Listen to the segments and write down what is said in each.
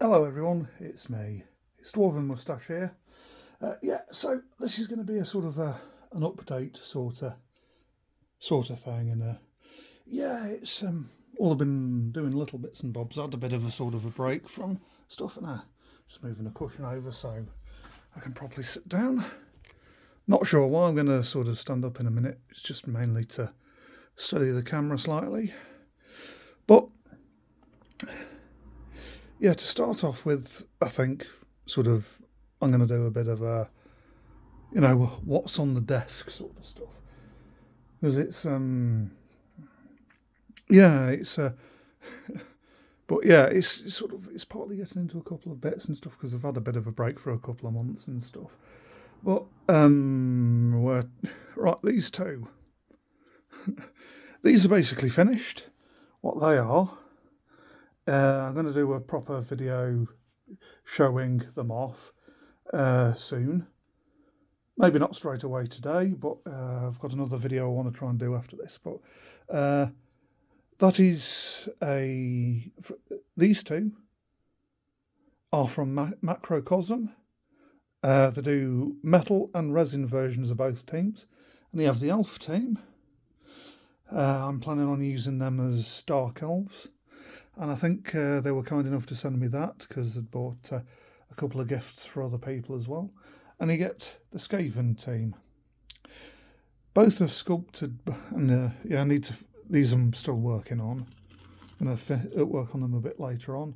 Hello everyone, it's me. It's Dwarven Moustache here. So this is going to be a sort of an update sort of thing, and it's all I've been doing little bits and bobs. I had a bit of a sort of a break from stuff, and just moving a cushion over so I can properly sit down. Not sure why. I'm going to sort of stand up in a minute. It's just mainly to steady the camera slightly, but yeah, to start off with, I think sort of I'm going to do a bit of a, what's on the desk sort of stuff, because it's yeah, it's but yeah, it's sort of it's partly getting into a couple of bits and stuff because I've had a bit of a break for a couple of months and stuff. But we're right. These two, these are basically finished. What they are, I'm going to do a proper video showing them off soon. Maybe not straight away today, but I've got another video I want to try and do after this. But that is these two are from Macrocosm. They do metal and resin versions of both teams. And you have the elf team. I'm planning on using them as dark elves. And I think they were kind enough to send me that because they'd bought a couple of gifts for other people as well. And you get the Skaven team. Both are sculpted, and I need to. These I'm still working on. I'm going to work on them a bit later on.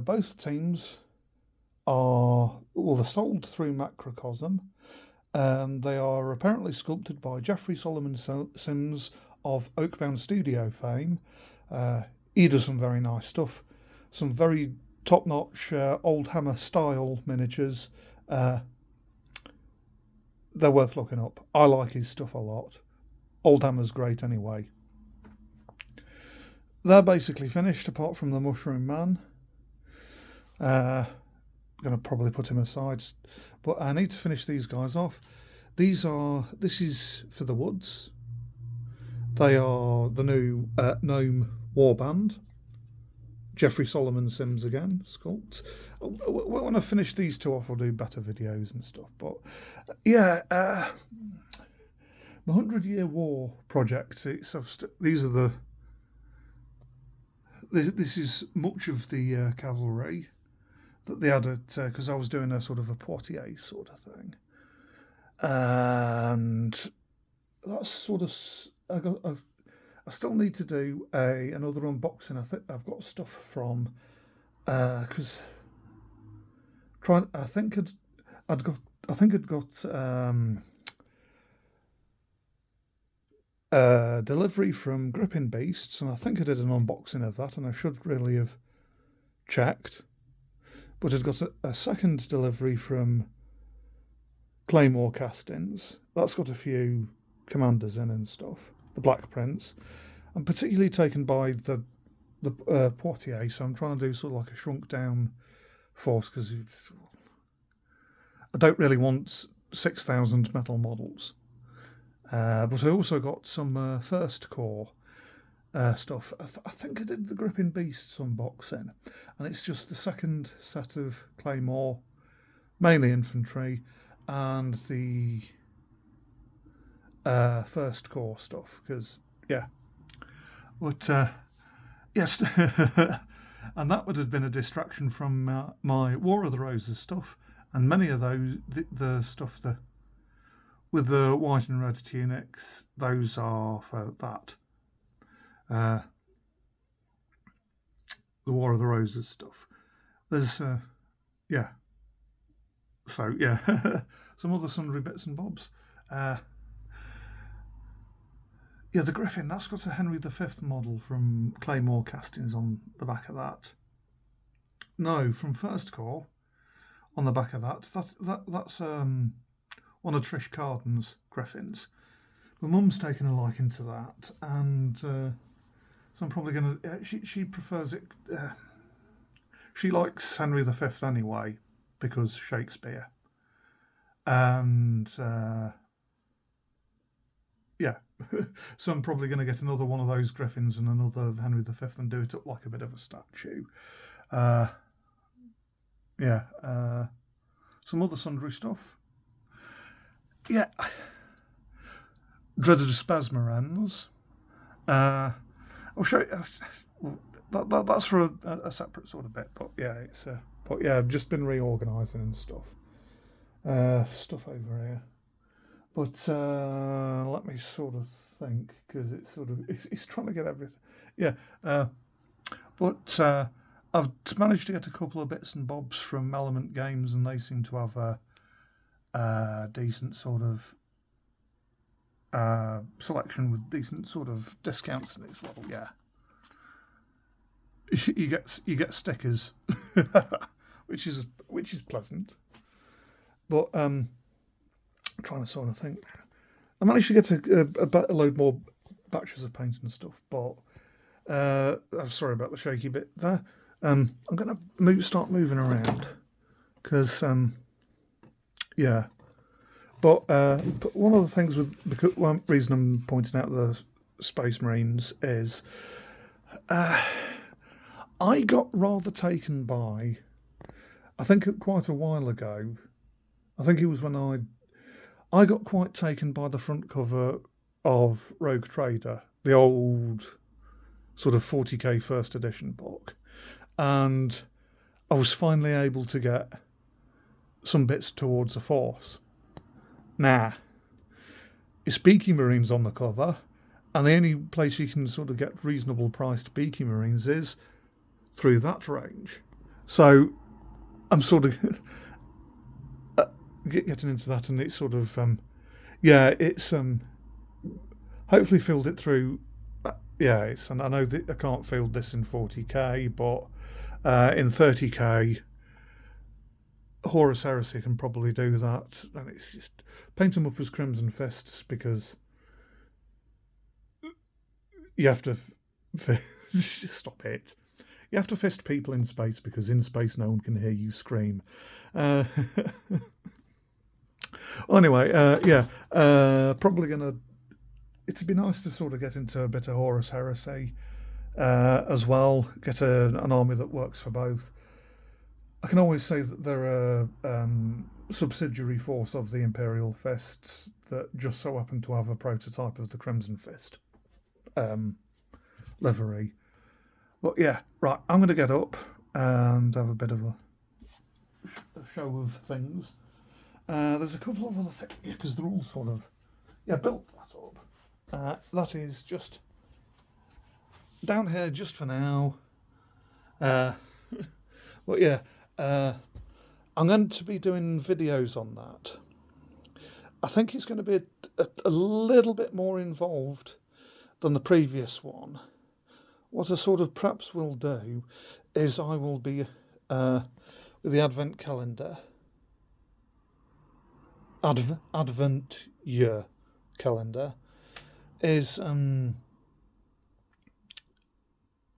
Both teams they're sold through Macrocosm, and they are apparently sculpted by Jeffrey Solomon Sims of Oakbound Studio fame. He does some very nice stuff, some very top-notch old hammer style miniatures. They're worth looking up. I like his stuff a lot. Old Hammer's great anyway. They're basically finished apart from the Mushroom Man. I'm going to probably put him aside, but I need to finish these guys off. This is for the woods. They are the new Gnome Warband. Jeffrey Solomon Sims again, sculpt. When I finish these two off, I'll do better videos and stuff. But yeah, the 100-Year War project. These are the. This is much of the cavalry that they had at because I was doing a sort of a Poitiers sort of thing, and that's sort of I still need to do another unboxing. I think I've got stuff from because I think I'd got delivery from Gripping Beasts, and I think I did an unboxing of that, and I should really have checked. But I'd got a second delivery from Claymore Castings. That's got a few commanders in and stuff. The Black Prince. I'm particularly taken by the Poitiers, so I'm trying to do sort of like a shrunk down force because I don't really want 6,000 metal models. But I also got some First Corps stuff. I think I did the Gripping Beasts unboxing, and it's just the second set of Claymore, mainly infantry, and the First Corps stuff. Because but yes, and that would have been a distraction from my War of the Roses stuff, and many of those the stuff with the white and red tunics, those are for that. The War of the Roses stuff. There's so some other sundry bits and bobs. The Griffin, that's got a Henry V model from Claymore Castings on the back of that. No, from First Corps on the back of that. That's one of Trish Carden's Griffins. My mum's taken a liking to that, and so I'm probably going to. She prefers it. She likes Henry V anyway because Shakespeare, and so I'm probably going to get another one of those Griffins and another Henry V and do it up like a bit of a statue. yeah, some other sundry stuff. Yeah, dreaded spasmorans. I'll show you. That's for a separate sort of bit, but yeah, I've just been reorganising and stuff. Stuff over here. But let me sort of think, because it's trying to get everything. Yeah, but I've managed to get a couple of bits and bobs from Element Games, and they seem to have a decent sort of selection with decent sort of discounts in it as well. Yeah, you get stickers, which is pleasant. But I'm trying to sort of think. I managed to get a load more batches of paint and stuff, but I'm sorry about the shaky bit there. I'm going to start moving around because, yeah. But one of the things one reason I'm pointing out the Space Marines is I got rather taken by, I think quite a while ago, I think it was when I got quite taken by the front cover of Rogue Trader, the old sort of 40k first edition book, and I was finally able to get some bits towards the Force. Now, it's Beaky Marines on the cover, and the only place you can sort of get reasonable priced Beaky Marines is through that range. So I'm sort of getting into that, and it's sort of it's hopefully filled it through. And I know that I can't field this in 40k, but in 30k, Horus Heresy can probably do that, and it's just paint them up as Crimson Fists because you have to stop it. You have to fist people in space because in space no one can hear you scream. Well, anyway, probably gonna. It'd be nice to sort of get into a bit of Horus Heresy as well. Get an army that works for both. I can always say that they're a subsidiary force of the Imperial Fists that just so happen to have a prototype of the Crimson Fist livery. But yeah, right, I'm going to get up and have a bit of a show of things. There's a couple of other things, because they're all sort of, built that up. That is just down here just for now. But yeah, I'm going to be doing videos on that. I think it's going to be a little bit more involved than the previous one. What I sort of perhaps will do is I will be with the Advent calendar, Advent year calendar, is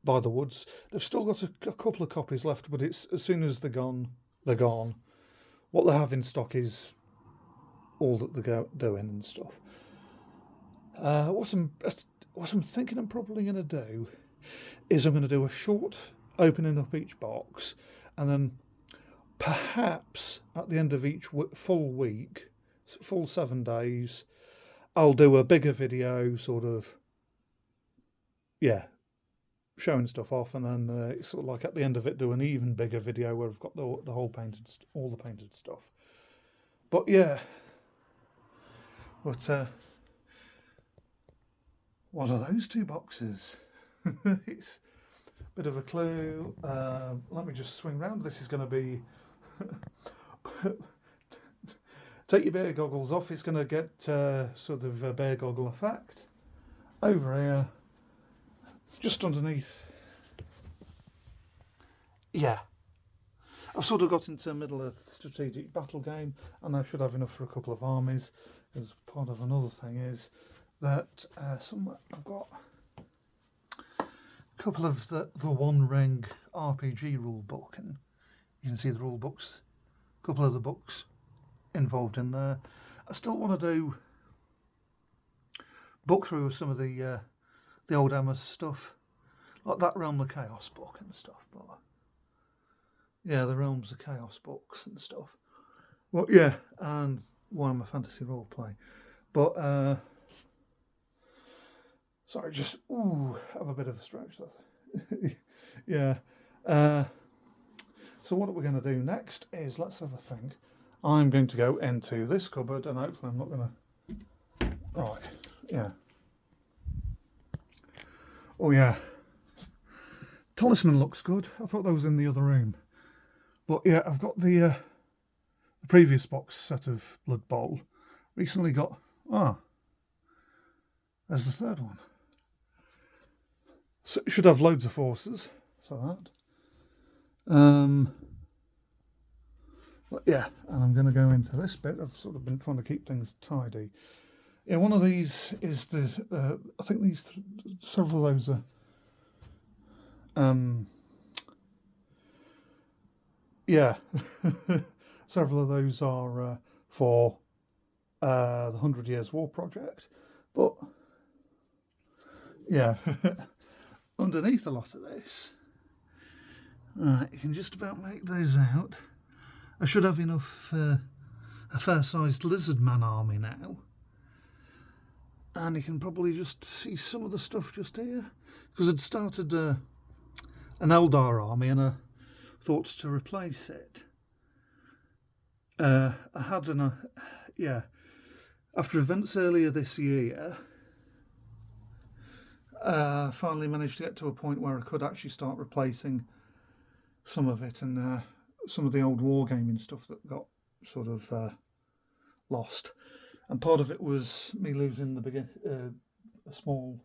by the Woods. They've still got a couple of copies left, but it's as soon as they're gone, they're gone. What they have in stock is all that they're doing and stuff. What I'm thinking I'm probably going to do is I'm going to do a short opening up each box, and then perhaps at the end of each full week, full 7 days, I'll do a bigger video, sort of, showing stuff off, and then it's sort of like at the end of it, do an even bigger video where I've got the whole all the painted stuff. But yeah, but what are those two boxes? It's a bit of a clue. Let me just swing round. This is going to be take your bear goggles off. It's going to get sort of a bear goggle effect. Over here, just underneath. Yeah, I've sort of got into the middle of the strategic battle game, and I should have enough for a couple of armies. Because part of another thing is that I've got a couple of the One Ring RPG rule book, and you can see the rule books, a couple of the books involved in there. I still want to do book through some of the old Emma stuff, like that Realm of Chaos book and stuff. But yeah, the Realms of Chaos books and stuff. Well, yeah, and Warhammer Fantasy Roleplay. But sorry, just have a bit of a stretch. That's yeah. So what are we going to do next is, let's have a think. I'm going to go into this cupboard, and hopefully I'm not going to... Right, yeah. Oh yeah. Talisman looks good. I thought that was in the other room. But yeah, I've got the previous box set of Blood Bowl. Recently got... there's the third one. So it should have loads of forces for that. But yeah, and I'm going to go into this bit. I've sort of been trying to keep things tidy. Yeah, one of these is the... I think these... several of those are... yeah, several of those are for the 100 Years War project. But yeah, underneath a lot of this, right, you can just about make those out. I should have enough a fair-sized lizard man army now. And you can probably just see some of the stuff just here. Because I'd started an Eldar army and I thought to replace it. I had after events earlier this year, finally managed to get to a point where I could actually start replacing some of it, and some of the old wargaming stuff that got sort of lost. And part of it was me losing a small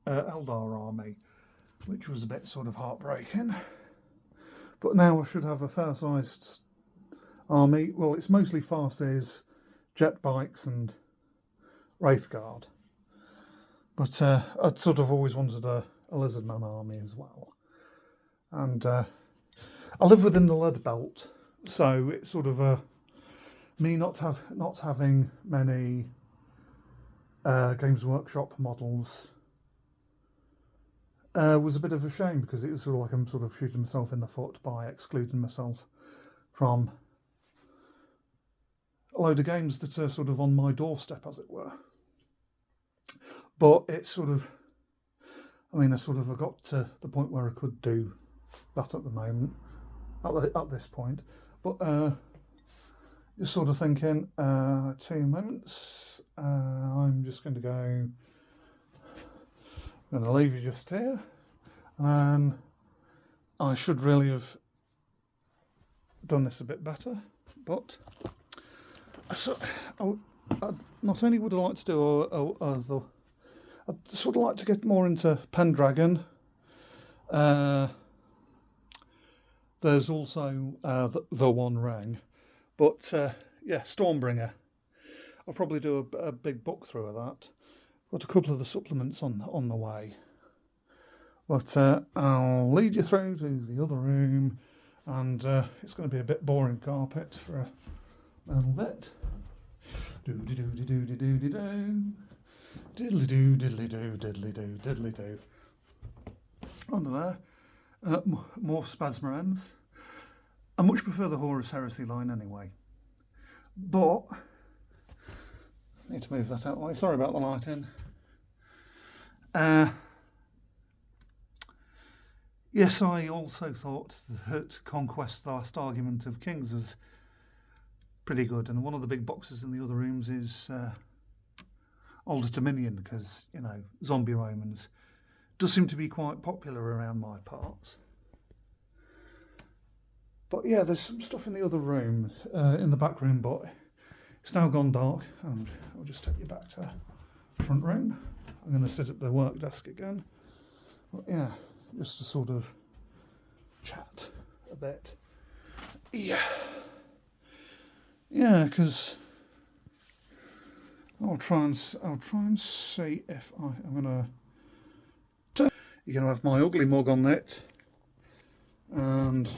Eldar army, which was a bit sort of heartbreaking. But now I should have a fair-sized army. Well, it's mostly Farseers, jet bikes and Wraithguard. But I'd sort of always wanted a Lizardman army as well. And I live within the lead belt, so it's sort of me not having many Games Workshop models was a bit of a shame, because it was sort of like I'm sort of shooting myself in the foot by excluding myself from a load of games that are sort of on my doorstep, as it were. But it's sort of, I got to the point where I could do that at the moment, at this point. But just sort of thinking, 2 moments, I'm just going to go, I'm going to leave you just here, and I should really have done this a bit better, but not only would I like to do I'd sort of like to get more into Pendragon. There's also the One Ring, but yeah, Stormbringer. I'll probably do a big book through of that. Got a couple of the supplements on the way, but I'll lead you through to the other room, and it's going to be a bit boring carpet for a little bit. Doody doody doody doody doo. Diddly doo, diddly doo, diddly doo, diddly doo. Under there, more Spasmarens. I much prefer the Horus Heresy line anyway. But, I need to move that out of the way. Sorry about the lighting. Yes, I also thought that Conquest, the Last Argument of Kings was pretty good. And one of the big boxes in the other rooms is... Older Dominion, because, zombie Romans does seem to be quite popular around my parts. But yeah, there's some stuff in the other room, in the back room, but it's now gone dark, and I'll just take you back to the front room. I'm going to sit at the work desk again. But yeah, just to sort of chat a bit. Yeah, because... I'll try and see if I'm gonna. You're gonna have my ugly mug on it, and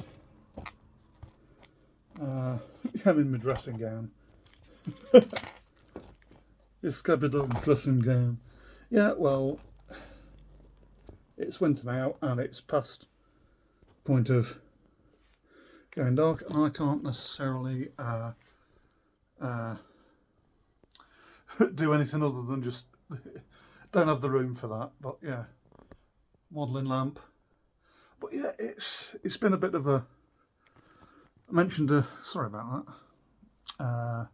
I'm in my dressing gown. It's a bit of dressing gown. Yeah, well, it's winter now and it's past the point of going dark, and I can't necessarily do anything other than just don't have the room for that. But yeah, modelling lamp. But yeah, it's been a bit of a. I mentioned sorry about that.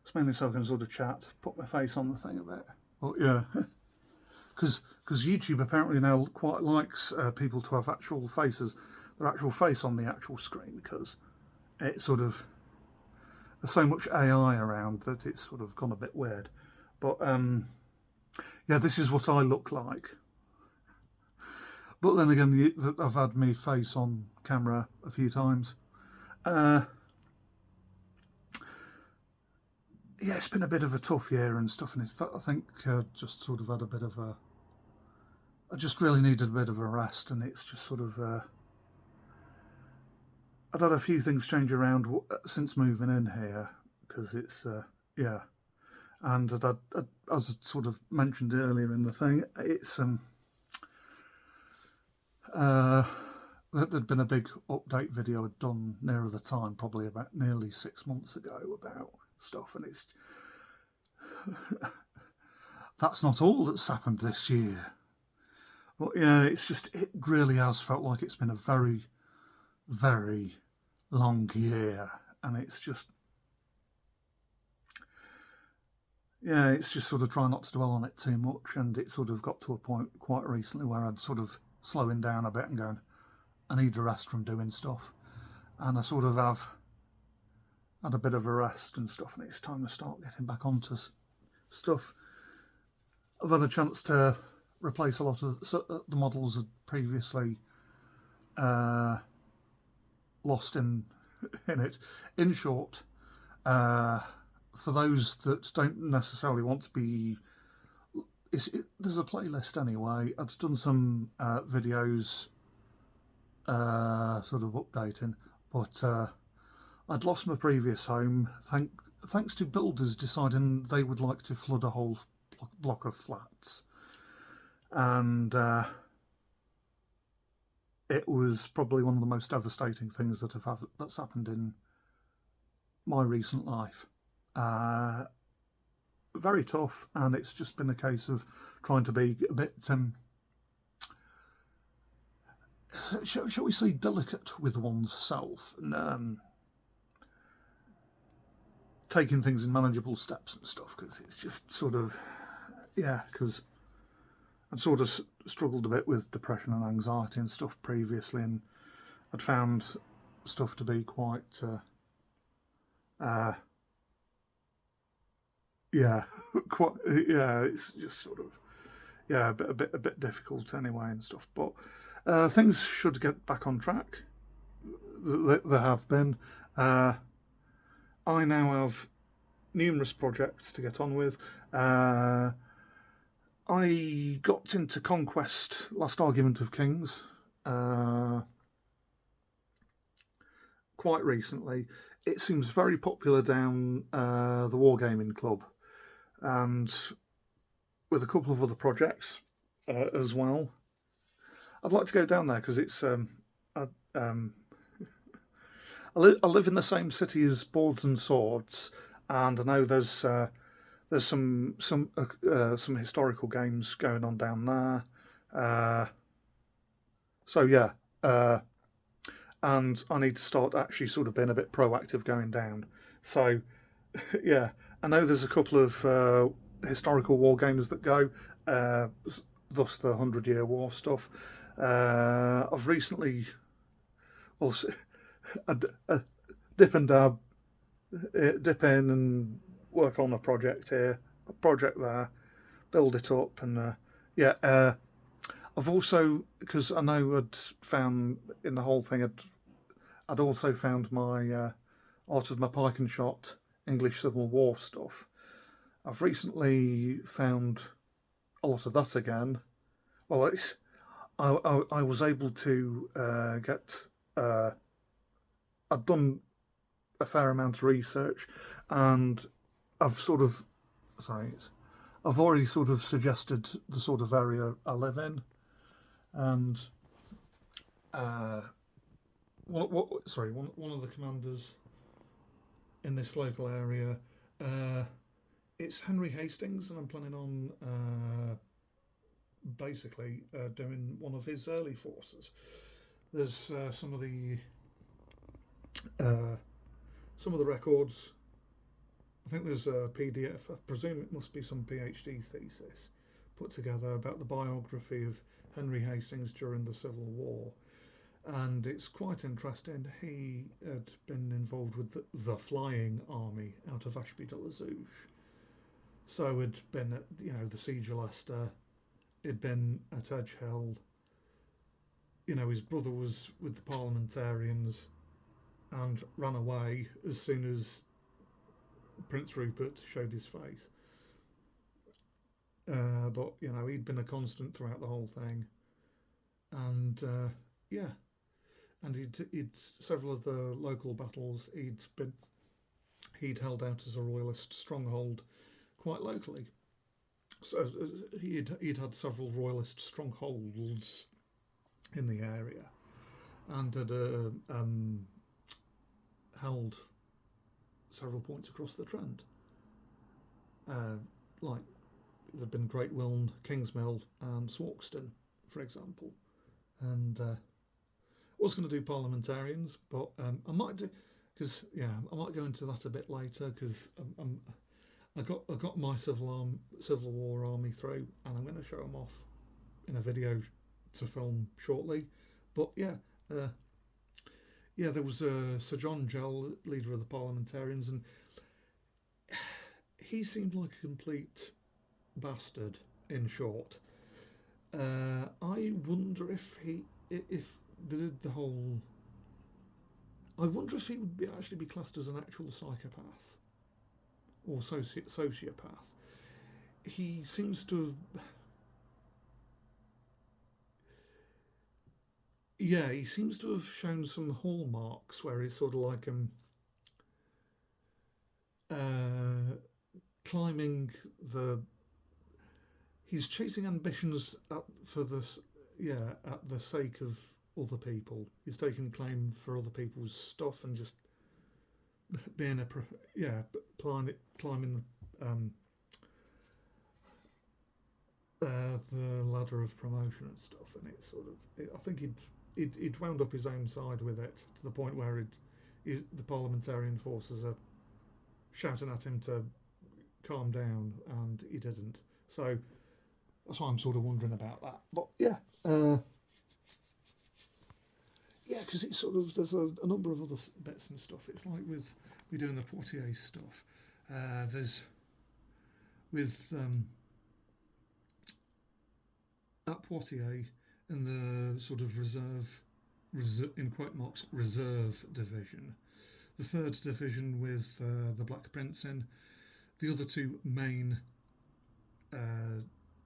It's mainly so I can sort of chat, put my face on the thing a bit. But yeah, because YouTube apparently now quite likes people to have actual faces, their actual face on the actual screen, because it sort of there's so much AI around that it's sort of gone a bit weird. But yeah, this is what I look like. But then again, I've had my face on camera a few times. Yeah, it's been a bit of a tough year and stuff, and I think just sort of had a bit of a. I just really needed a bit of a rest, and it's just sort of. I'd had a few things change around since moving in here, because it's yeah, and as I sort of mentioned earlier in the thing, it's there'd been a big update video I'd done nearer the time, probably about nearly 6 months ago, about stuff, and it's that's not all that's happened this year. But yeah, it's just it really has felt like it's been a very, very long year, and it's just yeah, it's just sort of trying not to dwell on it too much, and it sort of got to a point quite recently where I'd sort of slowing down a bit and going, I need a rest from doing stuff, and I sort of have had a bit of a rest and stuff, and it's time to start getting back onto stuff. I've had a chance to replace a lot of the models I'd previously lost in it. In short, for those that don't necessarily want to be, there's a playlist anyway. I'd done some videos sort of updating, but I'd lost my previous home thanks to builders deciding they would like to flood a whole block of flats, and it was probably one of the most devastating things that's happened in my recent life. Very tough, and it's just been a case of trying to be a bit shall we say delicate with one's self, and taking things in manageable steps and stuff, because it's just sort of yeah, because I'd sort of struggled a bit with depression and anxiety and stuff previously, and I'd found stuff to be quite yeah quite yeah, it's just sort of yeah, a bit difficult anyway and stuff, but things should get back on track. There have been. I now have numerous projects to get on with. I got into Conquest: Last Argument of Kings quite recently. It seems very popular down the Wargaming Club, and with a couple of other projects as well. I'd like to go down there because it's I live in the same city as Boards and Swords, and I know there's some historical games going on down there. So yeah, and I need to start actually sort of being a bit proactive going down. So yeah, I know there's a couple of historical war games that go, thus the 100-Year War stuff. I've recently, well, a dip and dab, dip in and work on a project here, a project there, build it up, and yeah. I've also, because I know I'd found in the whole thing, I'd also found my Art of my Pike and Shot English Civil War stuff. I've recently found a lot of that again. Well, I was able to get. I'd done a fair amount of research, and I've already sort of suggested the sort of area I live in. and one of the commanders in this local area. It's Henry Hastings, and I'm planning on basically doing one of his early forces. There's some of the records. I think there's a PDF. I presume it must be some PhD thesis put together about the biography of Henry Hastings during the Civil War, and it's quite interesting. He had been involved with the Flying Army out of Ashby de la Zouch, so had been at the Siege of Leicester. He'd been at Edge Hill. His brother was with the Parliamentarians and ran away as soon as Prince Rupert showed his face. But he'd been a constant throughout the whole thing, and yeah, and he'd several of the local battles he'd held out as a royalist stronghold quite locally. So he'd had several royalist strongholds in the area, and had held several points across the Trent, like there'd been Great Wilne, Kingsmill, and Swarkston, for example. And I was going to do Parliamentarians, but I might do I might go into that a bit later because I got my Civil War army through, and I'm going to show them off in a video to film shortly. But there was Sir John Gell, leader of the Parliamentarians, and he seemed like a complete bastard. In short, I wonder if the whole. I wonder if he would actually be classed as an actual psychopath or sociopath. He seems to have. Yeah, he seems to have shown some hallmarks where he's sort of like climbing the. He's chasing ambitions at the sake of other people. He's taking claim for other people's stuff and just being climbing the ladder of promotion and stuff. And I think he'd wound up his own side with it to the point where the parliamentarian forces are shouting at him to calm down, and he didn't. So that's why I'm sort of wondering about that. But because it's sort of there's a number of other bits and stuff. It's like with we doing the Poitiers stuff. There's with at Poitiers in the sort of reserve in quote marks reserve division, the 3rd division with the Black Prince in, the other two main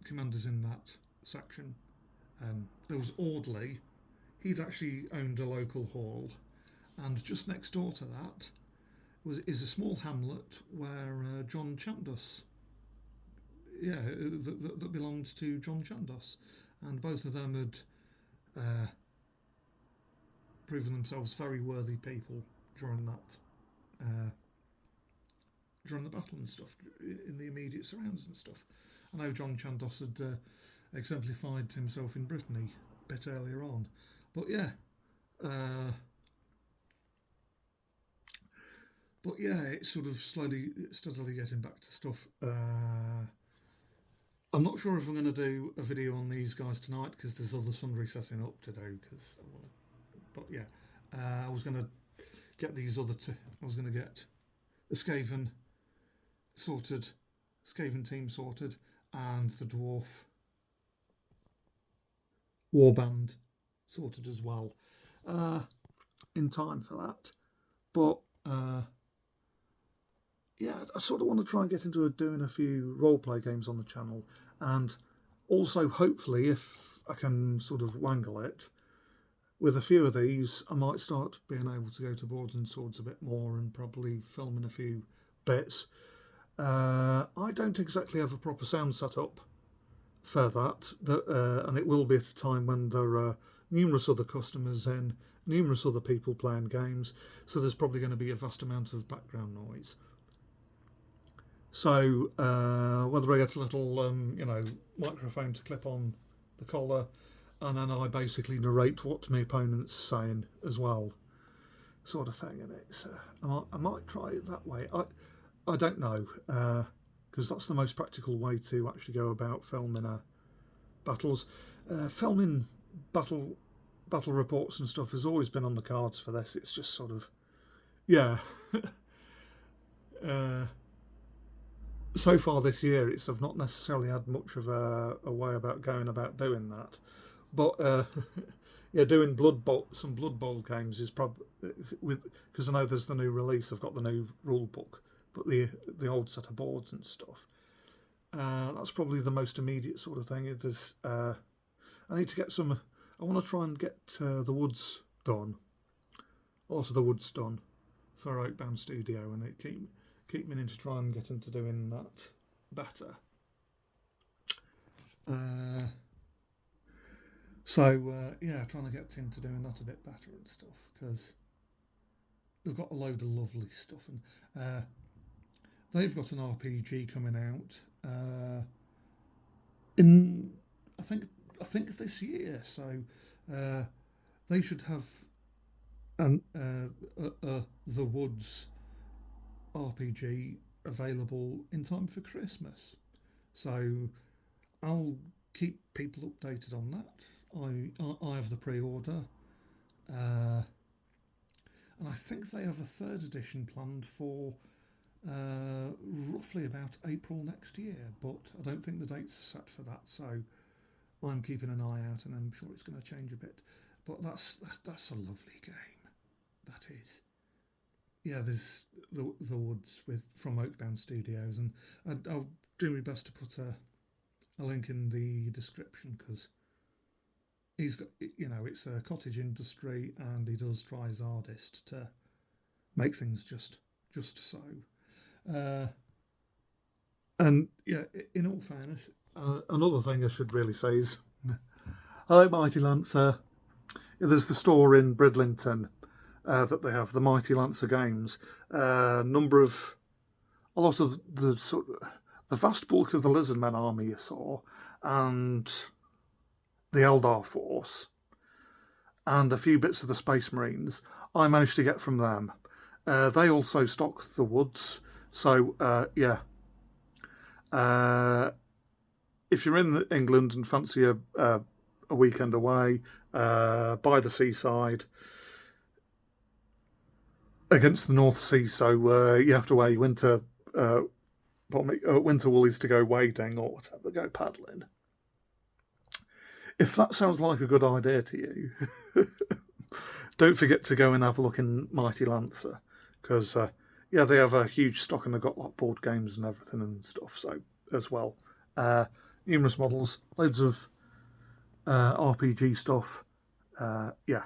commanders in that section. There was Audley. He'd actually owned a local hall, and just next door to that is a small hamlet where John Chandos, that belonged to John Chandos, and both of them had proven themselves very worthy people during the battle and stuff, in the immediate surrounds and stuff. I know John Chandos had exemplified himself in Brittany a bit earlier on, but it's sort of steadily getting back to stuff. I'm not sure if I'm going to do a video on these guys tonight because there's other sundry setting up to do. I was going to get these other two. I was going to get the Skaven team sorted, and the Dwarf Warband sorted as well, in time for that. But I sort of want to try and get into doing a few roleplay games on the channel, and also hopefully, if I can sort of wangle it, with a few of these, I might start being able to go to Boards and Swords a bit more and probably film in a few bits. I don't exactly have a proper sound set up for that, and it will be at a time when there are numerous other customers in, numerous other people playing games, so there's probably going to be a vast amount of background noise. So whether I get a little, microphone to clip on the collar, and then I basically narrate what my opponent's saying as well, sort of thing. And it's I might try it that way. I don't know, because that's the most practical way to actually go about filming battles. Filming battle reports and stuff has always been on the cards for this. It's just sort of, yeah. So far this year, I've not necessarily had much of a way about going about doing that, but yeah, doing some Blood Bowl games is probably because I know there's the new release. I've got the new rule book, but the old set of boards and stuff. That's probably the most immediate sort of thing. I need to get some. I want to try and get the woods done, a lot of the woods done for Oakbound Studio, and keep meaning to try and get into doing that better. Yeah, trying to get into doing that a bit better and stuff, because they've got a load of lovely stuff, and they've got an RPG coming out in I think this year, so they should have the Woods RPG available in time for Christmas. So I'll keep people updated on that. I have the pre-order, and I think they have a third edition planned for roughly about April next year, but I don't think the dates are set for that, so I'm keeping an eye out, and I'm sure it's going to change a bit. But that's a lovely game. That is. Yeah, there's the Woods from Oakbound Studios, and I'll do my best to put a link in the description, because he's got, it's a cottage industry, and he does try his hardest to make things just so. And yeah, in all fairness, another thing I should really say is, hello, Mighty Lancer. There's the store in Bridlington that they have, the Mighty Lancer games. A lot of the vast bulk of the Lizardmen army you saw, and the Eldar force, and a few bits of the Space Marines, I managed to get from them. They also stock the Woods, so yeah. If you're in England and fancy a weekend away by the seaside against the North Sea, so you have to wear your winter woolies to go wading or whatever, go paddling. If that sounds like a good idea to you, don't forget to go and have a look in Mighty Lancer, because yeah, they have a huge stock, and they've got like board games and everything and stuff, so as well. Numerous models, loads of RPG stuff. Yeah.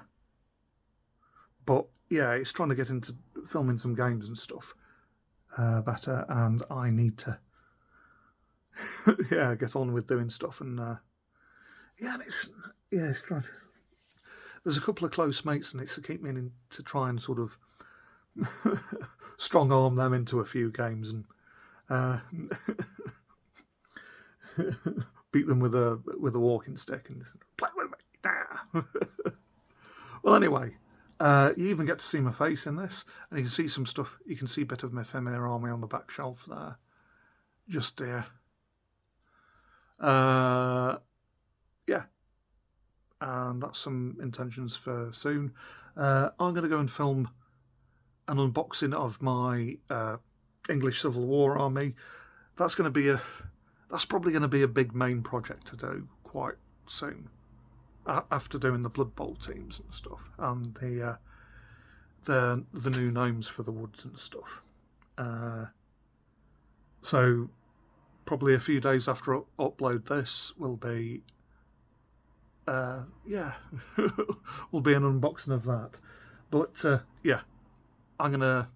But yeah, it's trying to get into filming some games and stuff better, and I need to yeah, get on with doing stuff, and yeah, and it's trying. There's a couple of close mates, and it's to keep meaning to try and sort of strong arm them into a few games, and beat them with a walking stick and play with me. Well, anyway, you even get to see my face in this, and you can see some stuff. You can see a bit of my Femir army on the back shelf there, just there. Yeah, and that's some intentions for soon. I'm going to go and film an unboxing of my English Civil War army. That's probably going to be a big main project to do quite soon, after doing the Blood Bowl teams and stuff, and the new gnomes for the Woods and stuff. So probably a few days after I upload this will be yeah, will be an unboxing of that. But yeah, I'm gonna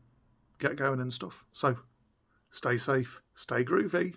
get going and stuff. So stay safe, stay groovy.